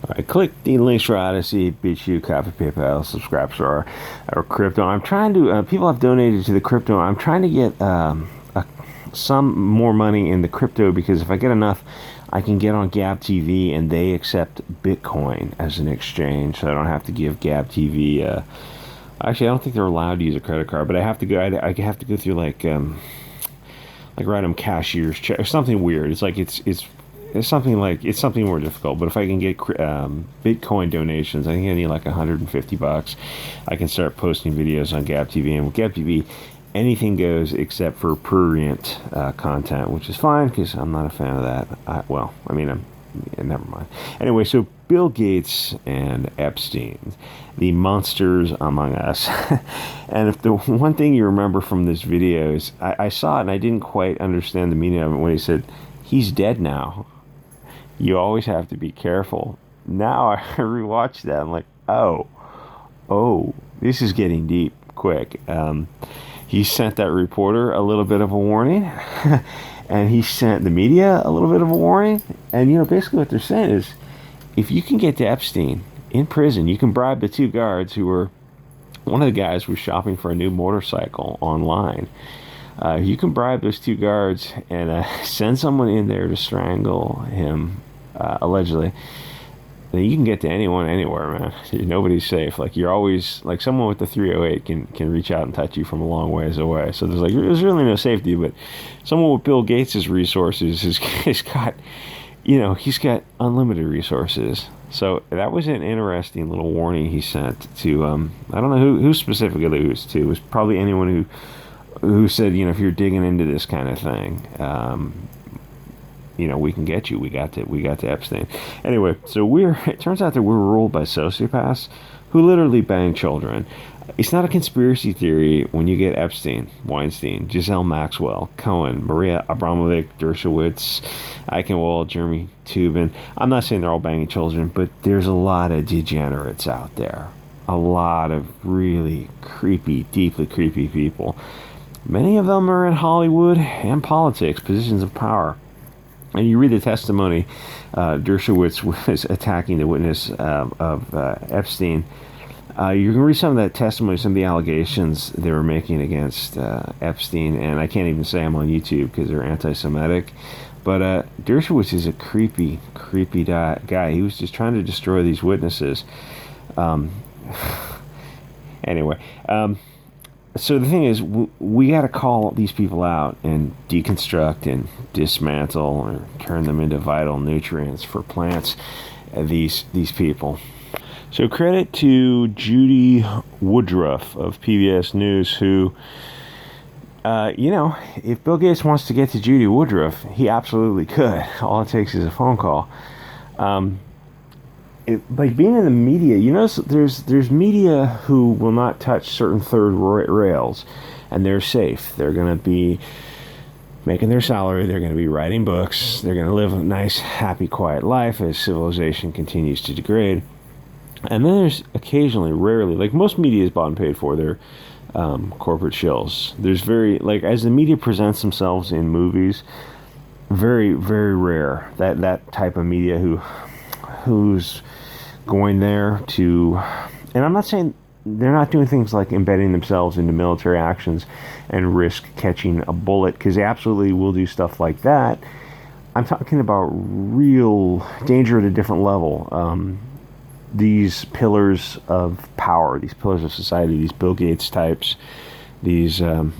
All right, click the links for Odysee, BitChute, Copy, PayPal, subscribe to our crypto. I'm trying to, people have donated to the crypto. I'm trying to get some more money in the crypto because if I get enough, I can get on Gab TV and they accept Bitcoin as an exchange, so I don't have to give Gab TV. Actually, I don't think they're allowed to use a credit card, but I have to go. I have to go through like write them cashier's check or something weird. It's like it's something like it's something more difficult. But if I can get Bitcoin donations, I think I need like $150. I can start posting videos on Gab TV, and with Gab TV, anything goes except for prurient content, which is fine because I'm not a fan of that. Never mind. Anyway, so Bill Gates and Epstein, the monsters among us. And if the one thing you remember from this video is, I saw it and I didn't quite understand the meaning of it when he said, he's dead now. You always have to be careful. Now I rewatched that. I'm like, oh, this is getting deep quick. He sent that reporter a little bit of a warning. And he sent the media a little bit of a warning. And, basically what they're saying is, if you can get to Epstein in prison, you can bribe the two guards who were, one of the guys was shopping for a new motorcycle online. You can bribe those two guards and send someone in there to strangle him, allegedly. Then you can get to anyone, anywhere, man. Nobody's safe. Like, you're always, like, someone with the 308 can reach out and touch you from a long ways away. So there's really no safety, but someone with Bill Gates' resources has got, he's got unlimited resources. So that was an interesting little warning he sent to, I don't know who specifically it was to. It was probably anyone who said, if you're digging into this kind of thing, we can get you. We got to Epstein. Anyway, so it turns out that we're ruled by sociopaths who literally bang children. It's not a conspiracy theory when you get Epstein, Weinstein, Giselle Maxwell, Cohen, Maria Abramovic, Dershowitz, Eichenwald, Jeremy Tubin. I'm not saying they're all banging children, but there's a lot of degenerates out there. A lot of really creepy, deeply creepy people. Many of them are in Hollywood and politics, positions of power. And you read the testimony, Dershowitz was attacking the witness of Epstein. You can read some of that testimony, some of the allegations they were making against Epstein, and I can't even say them on YouTube because they're anti-Semitic. But Dershowitz is a creepy, creepy guy. He was just trying to destroy these witnesses. Anyway, so the thing is, we got to call these people out and deconstruct and dismantle or turn them into vital nutrients for plants. These people. So credit to Judy Woodruff of PBS News, who, if Bill Gates wants to get to Judy Woodruff, he absolutely could. All it takes is a phone call. Like being in the media, there's media who will not touch certain third rails, and they're safe. They're going to be making their salary. They're going to be writing books. They're going to live a nice, happy, quiet life as civilization continues to degrade. And then there's occasionally, rarely, like most media is bought and paid for, they're corporate shills. There's as the media presents themselves in movies, very, very rare that type of media who's going there to, and I'm not saying they're not doing things like embedding themselves into military actions and risk catching a bullet, because they absolutely will do stuff like that. I'm talking about real danger at a different level. These pillars of power, these pillars of society, these Bill Gates types, these you're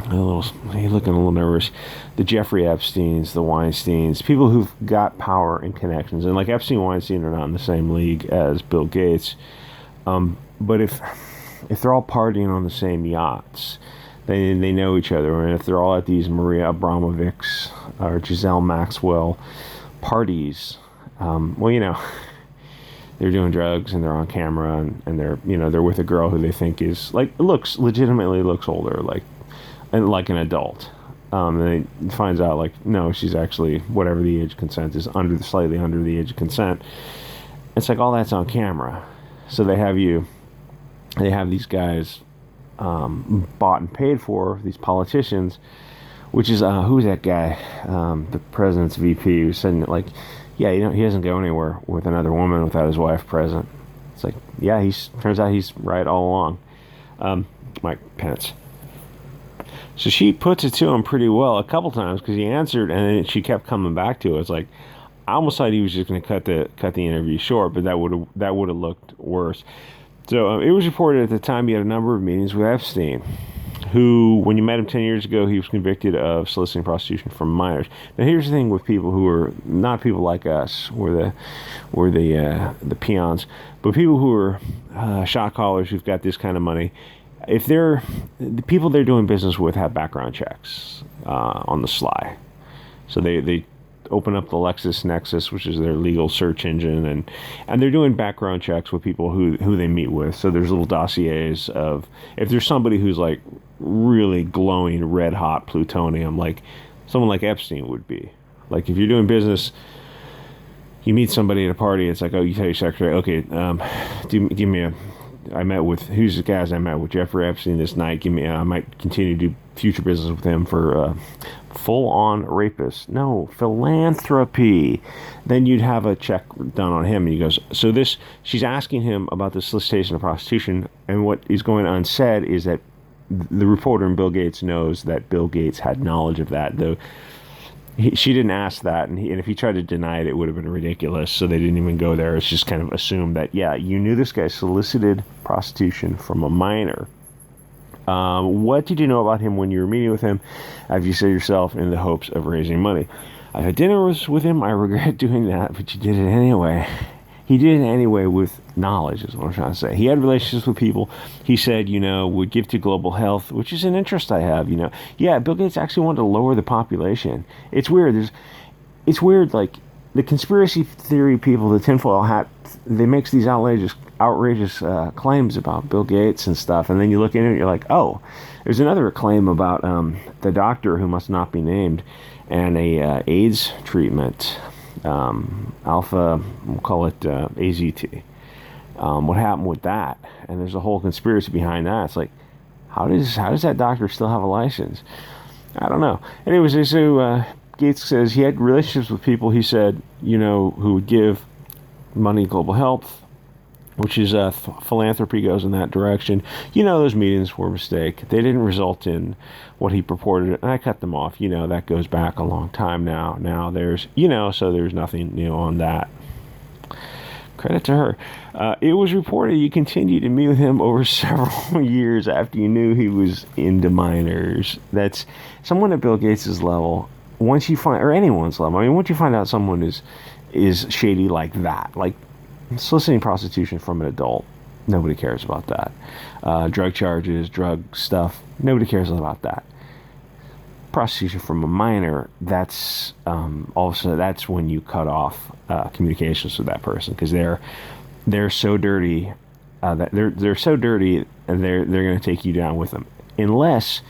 looking a little nervous, the Jeffrey Epsteins, the Weinsteins, people who've got power and connections. And like Epstein and Weinstein are not in the same league as Bill Gates. But if they're all partying on the same yachts, they know each other. And if they're all at these Maria Abramovic's or Giselle Maxwell parties, they're doing drugs and they're on camera and they're with a girl who they think is legitimately looks older, like an adult. And they finds out no, she's actually whatever the age of consent is, slightly under the age of consent. It's like all that's on camera. So they have these guys bought and paid for, these politicians, which is who's that guy, the president's VP, who said yeah, he doesn't go anywhere with another woman without his wife present. It's like, yeah, turns out he's right all along. Mike Pence. So she puts it to him pretty well a couple times because he answered, and then she kept coming back to it. It's like, I almost thought he was just going to cut the interview short, but that would have looked worse. So it was reported at the time he had a number of meetings with Epstein, who, when you met him 10 years ago, he was convicted of soliciting prostitution from minors. Now, here's the thing with people who are not people like us, we're the peons, but people who are shot callers who've got this kind of money. If the people they're doing business with have background checks on the sly, so they open up the LexisNexis, which is their legal search engine, and they're doing background checks with people who they meet with. So there's little dossiers of, if there's somebody who's like really glowing red hot plutonium, like someone like Epstein would be. Like if you're doing business, you meet somebody at a party, it's like, oh, you tell your secretary, okay, give me who's the guys I met with? Jeffrey Epstein this night. I might continue to do future business with him for full-on rapist. No, philanthropy. Then you'd have a check done on him, and he goes, so she's asking him about the solicitation of prostitution, and what is going unsaid is that the reporter in Bill Gates knows that Bill Gates had knowledge of that, though she didn't ask that, and if he tried to deny it, it would have been ridiculous, so they didn't even go there. It's just kind of assumed that, yeah, you knew this guy solicited prostitution from a minor. What did you know about him when you were meeting with him? Have you said yourself in the hopes of raising money? I had dinner with him. I regret doing that, but you did it anyway. He did it anyway with knowledge, is what I'm trying to say. He had relationships with people he said, would give to global health, which is an interest I have, Yeah, Bill Gates actually wanted to lower the population. It's weird. It's weird, like, the conspiracy theory people, the tinfoil hat, they make these outrageous claims about Bill Gates and stuff, and then you look into it and you're like, oh, there's another claim about the doctor who must not be named, and a AIDS treatment, alpha, we'll call it AZT. What happened with that? And there's a whole conspiracy behind that. It's like, how does that doctor still have a license? I don't know. Anyways, so Gates says he had relationships with people, he said, who would give money to global health, which is philanthropy, goes in that direction. Those meetings were a mistake. They didn't result in what he purported, and I cut them off. That goes back a long time now. Now there's, so there's nothing new on that. Credit to her. It was reported you continued to meet with him over several years after you knew he was into minors. That's someone at Bill Gates' level. Once you find, or anyone's level, once you find out someone is shady like that, like soliciting prostitution from an adult, nobody cares about that. Drug charges, drug stuff, nobody cares about that. Prostitution from a minor, that's also, that's when you cut off communications with that person, because they're so dirty that they're so dirty, and they're going to take you down with them, unless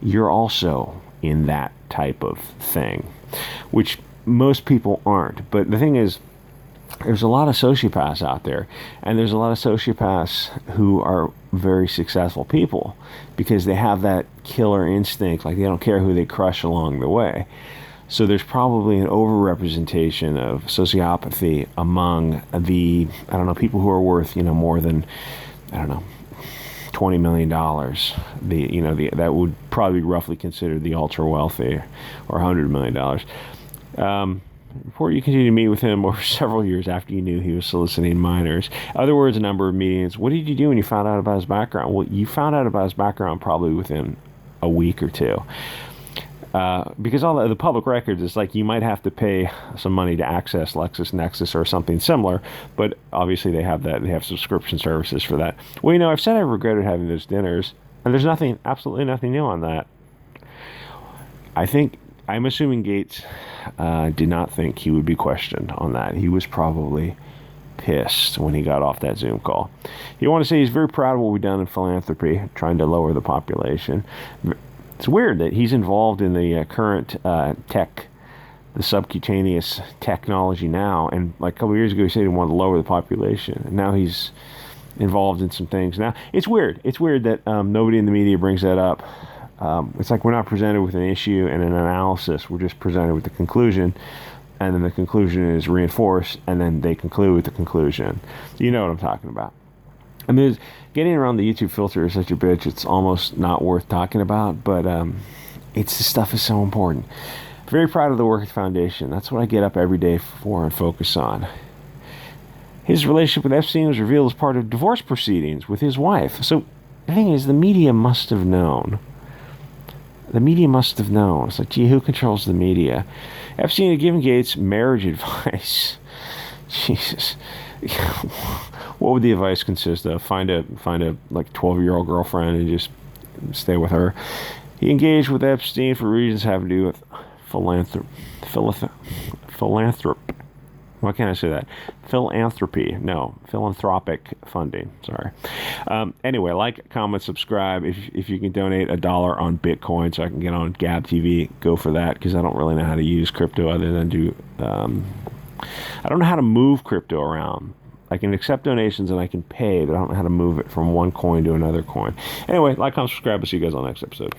you're also in that type of thing, which most people aren't. But the thing is, there's a lot of sociopaths out there, and there's a lot of sociopaths who are very successful people because they have that killer instinct, like they don't care who they crush along the way. So there's probably an overrepresentation of sociopathy among the, people who are worth, more than, $20 million. That would probably be roughly considered the ultra wealthy, or $100 million. Before you continue to meet with him over several years after you knew he was soliciting minors. Other words, a number of meetings. What did you do when you found out about his background? Well, you found out about his background probably within a week or two. Because all the public records, it's like you might have to pay some money to access LexisNexis or something similar, but obviously they have subscription services for that. Well, I've said I regretted having those dinners, and there's absolutely nothing new on that. I'm assuming Gates did not think he would be questioned on that. He was probably pissed when he got off that Zoom call. You want to say he's very proud of what we've done in philanthropy, trying to lower the population. It's weird that he's involved in the current tech, the subcutaneous technology now, and like a couple of years ago he said he wanted to lower the population, and now he's involved in some things. Now, it's weird. It's weird that nobody in the media brings that up. It's like we're not presented with an issue and an analysis. We're just presented with the conclusion. and then the conclusion is reinforced, and then they conclude with the conclusion. You know what I'm talking about. I mean, getting around the YouTube filter is such a bitch, it's almost not worth talking about, but this stuff is so important. Very proud of the work at the foundation. That's what I get up every day for and focus on. His relationship with Epstein was revealed as part of divorce proceedings with his wife. So the thing is, the media must have known. The media must have known. It's like, gee, who controls the media? Epstein had given Gates marriage advice. Jesus. What would the advice consist of? Find a like 12-year-old girlfriend and just stay with her. He engaged with Epstein for reasons having to do with philanthropy. Why can't I say that? Philanthropy. No, philanthropic funding. Sorry. Anyway, like, comment, subscribe. If you can donate $1 on Bitcoin so I can get on Gab TV, go for that, because I don't really know how to use crypto other than do... I don't know how to move crypto around. I can accept donations and I can pay, but I don't know how to move it from one coin to another coin. Anyway, like, comment, subscribe. I'll see you guys on the next episode.